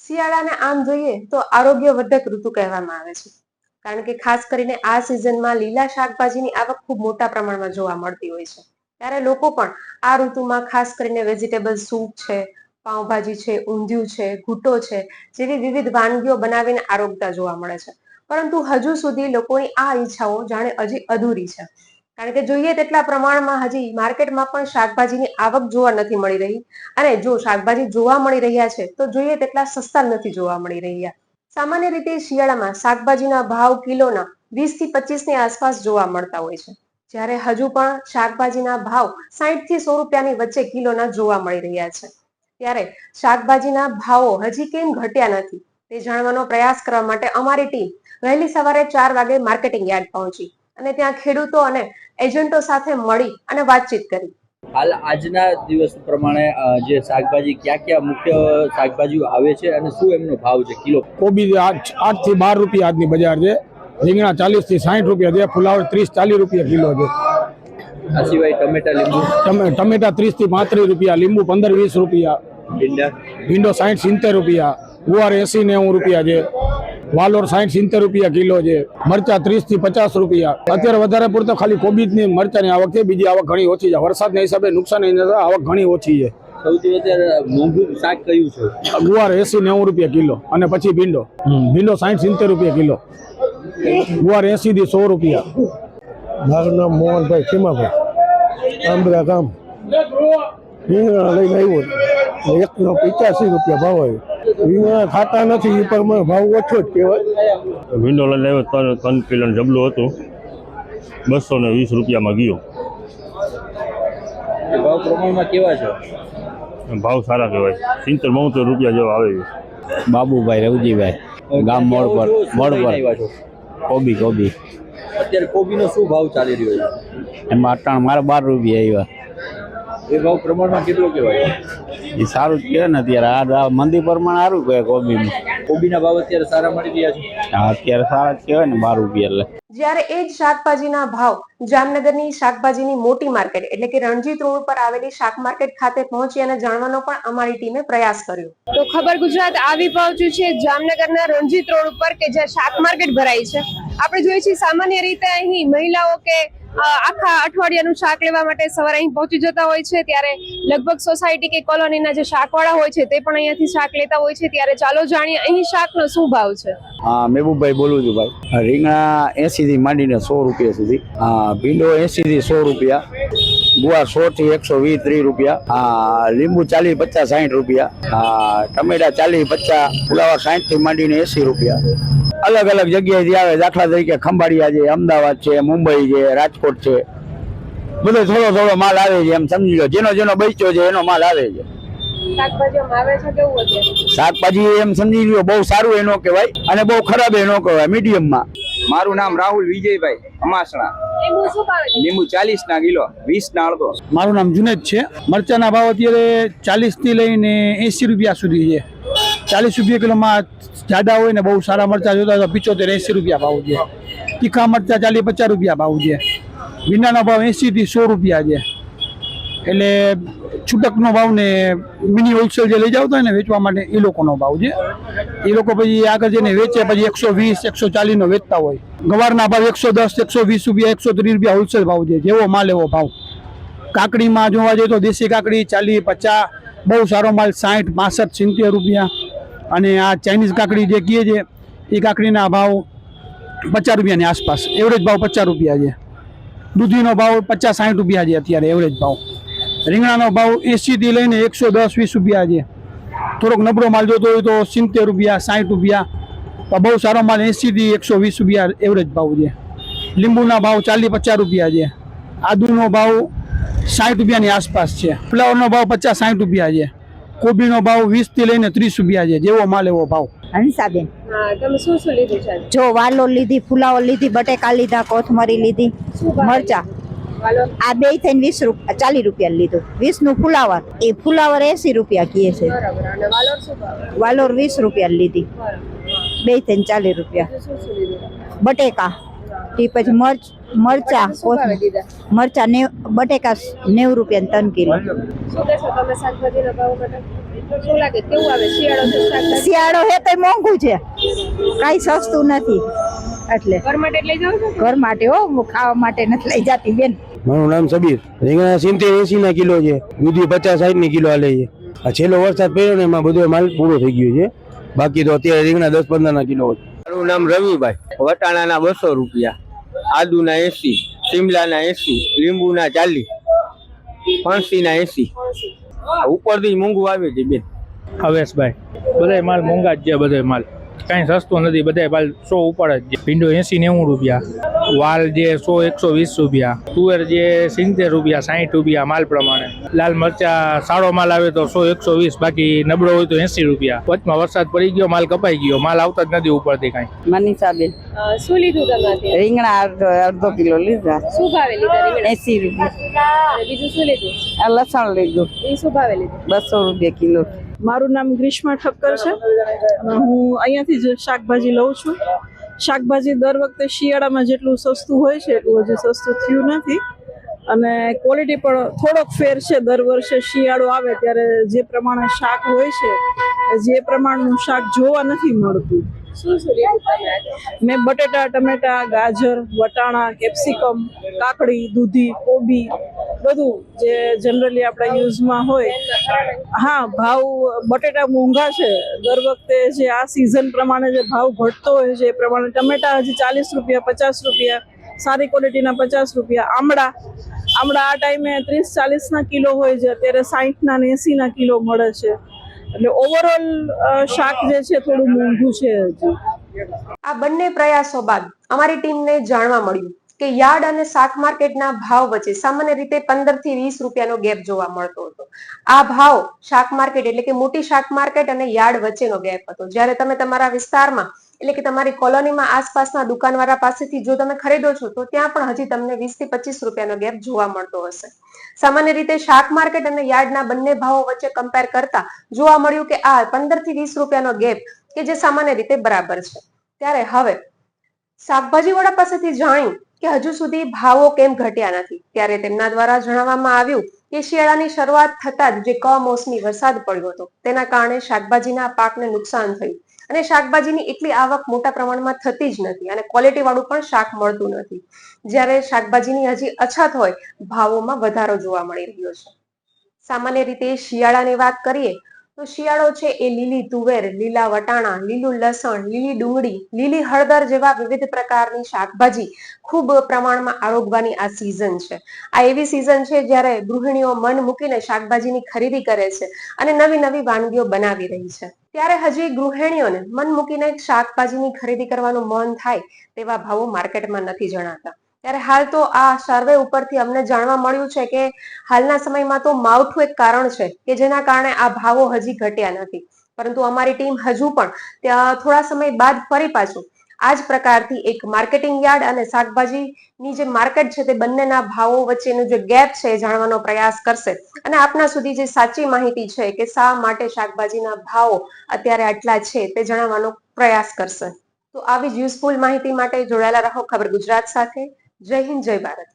શિયાળાને આમ જોઈએ તો આરોગ્યવર્ધક ઋતુ કહેવામાં આવે છે, કારણ કે ખાસ કરીને આ સિઝનમાં લીલા શાકભાજીની આવક ખૂબ મોટા પ્રમાણમાં જોવા મળતી હોય છે. ત્યારે લોકો પણ આ ઋતુમાં ખાસ કરીને વેજીટેબલ સૂપ છે, પાઉંભાજી છે, ઊંધિયું છે, ઘૂંટો છે જેવી વિવિધ વાનગીઓ બનાવીને આરોગતા જોવા મળે છે. પરંતુ હજુ સુધી લોકોની આ ઈચ્છાઓ જાણે હજી અધૂરી છે, કારણ કે જોઈએ તેટલા પ્રમાણમાં હજી માર્કેટમાં પણ શાકભાજીની આવક જોવા નથી મળી રહી. અને જો શાકભાજી જોવા મળી રહ્યા છે તો જોઈએ તેટલા સસ્તા નથી જોવા મળી રહ્યા. સામાન્ય રીતે શિયાળામાં શાકભાજીના ભાવ કિલોના 20 થી 25 ની આસપાસ જોવા મળતા હોય છે, જ્યારે હજુ પણ શાકભાજીના ભાવ 60 થી 100 રૂપિયાની વચ્ચે કિલોના જોવા મળી રહ્યા છે. ત્યારે શાકભાજીના ભાવો હજી કેમ ઘટ્યા નથી તે જાણવાનો પ્રયાસ કરવા માટે અમારી ટીમ વહેલી સવારે 4 વાગે માર્કેટિંગ યાર્ડ પહોંચી અને ત્યાં ખેડૂતો અને એજન્ટો સાથે મળી અને વાતચીત કરી. હાલ આજના દિવસ પ્રમાણે જે શાકભાજી ક્યાં મુખ્ય શાકભાજીઓ આવે છે અને શું એમનો ભાવ છે કિલો? કોબી 8 થી 12 રૂપિયા આજની બજાર છે, રીંગણા 40 થી 60 રૂપિયા છે, ફુલાવર 30-40 રૂપિયા કિલો છે. આ સિવાય ટમેટા, લીંબુ? ટમેટા 30 થી 35 રૂપિયા, લીંબુ 15-20 રૂપિયા, ભીંડો 60-70 રૂપિયા, ગુવાર 80-90 રૂપિયા છે, વાલોર 60-70 રૂપિયા કિલો છે, મરચા 30 થી 50 રૂપિયા. અત્યારે વધારે પૂરતો ખાલી કોબી ની મરચાની આવક છે, બીજી આવક ઘણી ઓછી છે. વરસાદના હિસાબે નુકસાન આવક ઘણી ઓછી છે. સૌથી વધારે મોંઘું શાક કયું છે? ગુવાર 80-90 રૂપિયા કિલો, અને પછી ભીંડો 60-70 રૂપિયા કિલો, ગુવાર 80 થી 100 રૂપિયા. મારું નામ મોહનભાઈ ખીમાભાઈ, આંબરા ગામ. રીંગણા લઈને આવ્યો, 185 રૂપિયા ભાવ આવ્યો. રીંગણા ખાતા નથી, એ પર ભાવ ઓછો જ કહેવાય. ભીંડો લઈને આવ્યો 3 કિલોનું જબલું હતું, 220 રૂપિયામાં ગયો. ભાવ પ્રમાણમાં કેવા છે? ભાવ સારા કહેવાય, 70-72 રૂપિયા જેવા આવે છે. બાબુભાઈ રવજીભાઈ, ગામ મોડ પર કોબી. અત્યારે કોબીનો શું ભાવ ચાલી રહ્યો છે? એમાં અટાણ મારા 12 રૂપિયા આવ્યા. એ ભાવ પ્રમાણમાં કેટલો કહેવાય? એ સારું જ કહેવાય ને અત્યારે આ મંદી પ્રમાણે સારું કહેવાય. કોબીના ભાવ અત્યારે સારા મળી રહ્યા છે? અત્યારે સારા જ કહેવાય ને 12 રૂપિયા. એટલે જ્યારે એ જ શાકભાજીના ભાવ જામનગરની શાકભાજીની મોટી માર્કેટ એટલે કે રણજીત રોડ પર આવેલી શાક માર્કેટ ખાતે પહોંચી અને જાણવાનો પણ અમારી ટીમે પ્રયાસ કર્યો. તો ખબર ગુજરાત આવી પહોંચ્યું છે જામનગરના રણજીત રોડ ઉપર કે જ્યાં શાક માર્કેટ ભરાય છે. આપણે જોઈએ છીએ સામાન્ય રીતે અહીં મહિલાઓ કે આખા અઠવાડિયાનું શાક લેવા માટે સવારે અહીં પહોંચી જતા હોય છે, ત્યારે લગભગ સોસાયટી કે કોલોનીના જે શાકવાળા હોય છે તે પણ અહીંયાથી શાક લેતા હોય છે. ત્યારે ચાલો જાણીએ અહીં શાકનો શું ભાવ છે. હા, મહેબૂબભાઈ બોલું છું ભાઈ. રીંગણા 80 થી માંડીને 100 રૂપિયા સુધી, ભીંડો 80 થી 100 રૂપિયા, ગુવાર 100 થી 120-30 રૂપિયા, લીંબુ 40-50-60 રૂપિયા, ટમેટા 40-50, ફુલાવર 60 થી માંડીને 80 રૂપિયા. અલગ અલગ જગ્યાએથી આવે, દાખલા તરીકે ખંભાળિયા છે, અમદાવાદ છે, મુંબઈ છે, રાજકોટ છે, બધો થોડો માલ આવે છે. એમ સમજી લો, જેનો બચ્યો છે એનો માલ આવે છે. શાકભાજી એમ સમજી લો બહુ સારું એ ન કહેવાય અને બહુ ખરાબ એ ન કહેવાય, મીડિયમમાં. મારું નામ રાહુલ વિજયભાઈ અમાસણા. લીંબુ 40 ના કિલો, 20 ના અડધો. મારું નામ જુનેદ છે. મરચાના ભાવ અત્યારે 40 થી લઈને 80 રૂપિયા સુધી છે. 40 રૂપિયા કિલોમાં જાડા હોય ને બહુ સારા મરચા જોતા તો 75-80 રૂપિયા ભાવ છે. તીખા મરચા 40-50 રૂપિયા ભાવ છે. ભીંડાનો ભાવ 80 થી 100 રૂપિયા છે. એટલે છૂટકનો ભાવ ને મિની હોલસેલ જે લઈ જાવતા હોય ને વેચવા માટે એ લોકોનો ભાવ છે. એ લોકો પછી આગળ જઈને વેચે, પછી 120-140 નો વેચતા હોય. ગવારના ભાવ 110-120 રૂપિયા, 130 રૂપિયા હોલસેલ ભાવ છે. જેવો માલ એવો ભાવ. કાકડીમાં જોવા જઈએ તો દેશી કાકડી 40-50, બહુ સારો માલ 60-65-70 રૂપિયા. અને આ ચાઇનીઝ કાકડી જે કહે છે એ કાકડીના ભાવ 50 રૂપિયાની આસપાસ, એવરેજ ભાવ 50 રૂપિયા છે. દૂધીનો ભાવ 50-60 રૂપિયા છે અત્યારે એવરેજ ભાવ. રીંગણાનો ભાવ 80 થી લઈને 110-20 રૂપિયા છે. થોડોક નબળો માલ જોતો હોય તો 70 રૂપિયા, 60 રૂપિયા. બહુ સારો માલ 80 થી 120 રૂપિયા એવરેજ ભાવ છે. લીંબુના ભાવ 40-50 રૂપિયા છે. આદુનો ભાવ 60 રૂપિયાની આસપાસ છે. ફ્લાવરનો ભાવ 50-60 રૂપિયા છે. કોબીનો ભાવ 20 થી લઈને 30 રૂપિયા છે. જેવો માલ એવો ભાવ. હંસાબેન, તમે શું લીધું છે? જો વાલો લીધી, ફુલાવર લીધી, બટેકા લીધા, કોથમરી લીધી, મરચા. આ બે થઈને 40 રૂપિયા લીધું. 20 નું ફુલાવર, એ ફુલાવર 80 રૂપિયા કહે છે. વાલોર 20 રૂપિયા લીધી, બે થઈને 40 રૂપિયા. બટેકા પછી મરચા બટેકા 90 રૂપિયા 3 કિલો. શું લાગે કેવું આવે શિયાળો છે શાકભાજી શિયાળો હે તો મોંઘું છે, કાંઈ સસ્તું નથી. એટલે ઘર માટે લઈ જાવ છો ઘર માટે હો, ખાવા માટે નથી લઈ જતી બેન. મારું નામ સબીર. રીંગણા 70-80 ના કિલો છે, દૂધી 50-60 ની કિલો હાલે છે. આ છેલ્લો વરસાદ પડ્યો ને એમાં બધો માલ પૂરો થઈ ગયો છે, બાકી તો અત્યારે રીંગણા 10-15 ના કિલો છે. મારું નામ રવિભાઈ. વટાણાના 200 રૂપિયા, આદુના 80, શિમલાના 80, લીંબુના 40, ફણસીના 80. ઉપરથી મોંઘું આવે છે બેન. હવેશભાઈ, બધાય માલ મોંઘા જ છે, બધાય માલ કાંઈ સસ્તો નથી, બધાય માલ 100 ઉપર જ છે. ભીંડો 80-90 રૂપિયા, વાલ જે 100-120 રૂપિયા, તુવેર જે 70 રૂપિયા 60 રૂપિયા માલ પ્રમાણે, લાલ મરચા સારો માલ આવે તો 100-120, બાકી નબળો હોય તો 80 રૂપિયા. વચમાં વરસાદ પડી ગયો, માલ કપાઈ ગયો, માલ આવતા જ નથી ઉપરથી કાંઈ. મનીષાબેન, શું લીધું તમે રીંગણા અડધો કિલો લીધા, શું ભાવે લીધા રીંગણા 80 રૂપિયા. અને બીજું શું લીધું આ લસણ લીધું, એ શું ભાવે લીધું 200 રૂપિયા કિલો. મારું નામ ગ્રીષ્મા ઠક્કર છે અને હું અહીંયાથી જ શાકભાજી લઉં છું. શાકભાજી દર વખતે શિયાળામાં જેટલું સસ્તું હોય છે એટલું હજી સસ્તું થયું નથી અને ક્વોલિટી પણ થોડોક ફેર છે. દર વર્ષે શિયાળો આવે ત્યારે જે પ્રમાણે શાક હોય છે જે પ્રમાણનું શાક જોવા નથી મળતું. શું શું લીધું તમે આજે? મેં બટેટા, ટમેટા, ગાજર, વટાણા, કેપ્સિકમ, કાકડી, દૂધી, કોબી, બધું જે જનરલી આપણા યુઝમાં હોય. હા, ભાવ બટેટા મોંઘા છે દર વખતે, જે આ સિઝન પ્રમાણે જે ભાવ ઘટતો હોય છે એ પ્રમાણે. ટમેટા હજી 40 રૂપિયા, 50 રૂપિયા, સારી ક્વોલિટીના 50 રૂપિયા. આમળા આ ટાઈમે 30-40 ના કિલો હોય છે, અત્યારે 60 ના ને 80 ના કિલો મળે છે. એટલે ઓવરઓલ શાક જે છે થોડું મોંઘું છે હજી. આ બંને પ્રયાસો બાદ અમારી ટીમને જાણવા મળ્યું કે યાર્ડ અને શાક માર્કેટના ભાવ વચ્ચે સામાન્ય રીતે 15 થી 20 રૂપિયાનો ગેપ જોવા મળતો હતો. આ ભાવ શાક માર્કેટ એટલે કે મોટી શાક માર્કેટ અને યાર્ડ વચ્ચેનો ગેપ હતો. જ્યારે તમે તમારા વિસ્તારમાં એટલે કે તમારી કોલોનીમાં આસપાસના દુકાનવાળા પાસેથી જો તમે ખરીદો છો તો ત્યાં પણ હજી તમને 20 થી 25 રૂપિયાનો ગેપ જોવા મળતો હશે. સામાન્ય રીતે શાક માર્કેટ અને યાર્ડના બંને ભાવો વચ્ચે કમ્પેર કરતા જોવા મળ્યું કે આ 15 થી 20 રૂપિયાનો ગેપ કે જે સામાન્ય રીતે બરાબર છે. ત્યારે હવે શાકભાજી વાળા પાસેથી જાણ્યું કે હજુ સુધી ભાવો કેમ ઘટ્યા નથી. ત્યારે તેમના દ્વારા જણાવવામાં આવ્યું કે શિયાળાની શરૂઆત થતા જ જે કમોસમી વરસાદ પડ્યો હતો તેના કારણે શાકભાજીના પાકને નુકસાન થયું અને શાકભાજીની એટલી આવક મોટા પ્રમાણમાં થતી જ નથી અને ક્વોલિટી વાળું પણ શાક મળતું નથી. જ્યારે શાકભાજીની હજી અછત હોય, ભાવોમાં વધારો જોવા મળી રહ્યો છે. સામાન્ય રીતે શિયાળાની વાત કરીએ તો શિયાળો છે એ લીલી તુવેર, લીલા વટાણા, લીલું લસણ, લીલી ડુંગળી, લીલી હળદર જેવા વિવિધ પ્રકારની શાકભાજી ખૂબ પ્રમાણમાં આરોગવાની આ સિઝન છે. આ એવી સિઝન છે જ્યારે ગૃહિણીઓ મન મૂકીને શાકભાજીની ખરીદી કરે છે અને નવી નવી વાનગીઓ બનાવી રહી છે. ત્યારે હજી ગૃહિણીઓને મન મૂકીને શાકભાજીની ખરીદી કરવાનું મન થાય તેવા ભાવો માર્કેટમાં નથી જણાતા. ત્યારે હાલ તો આ સર્વે ઉપરથી અમને જાણવા મળ્યું છે કે હાલના સમયમાં તો માવઠું એક કારણ છે કે જેના કારણે આ ભાવો હજી ઘટ્યા નથી. પરંતુ અમારી ટીમ હજુ પણ ત્યાં થોડા સમય બાદ ફરી પાછું આ જ પ્રકારથી એક માર્કેટિંગ યાર્ડ અને શાકભાજીની જે માર્કેટ છે તે બંનેના ભાવો વચ્ચેનો જે ગેપ છે એ જાણવાનો પ્રયાસ કરશે અને આપના સુધી જે સાચી માહિતી છે કે શા માટે શાકભાજીના ભાવો અત્યારે આટલા છે તે જણાવવાનો પ્રયાસ કરશે. તો આવી જ યુઝફુલ માહિતી માટે જોડાયેલા રહો ખબર ગુજરાત સાથે. જય હિન્દ, જય ભારત.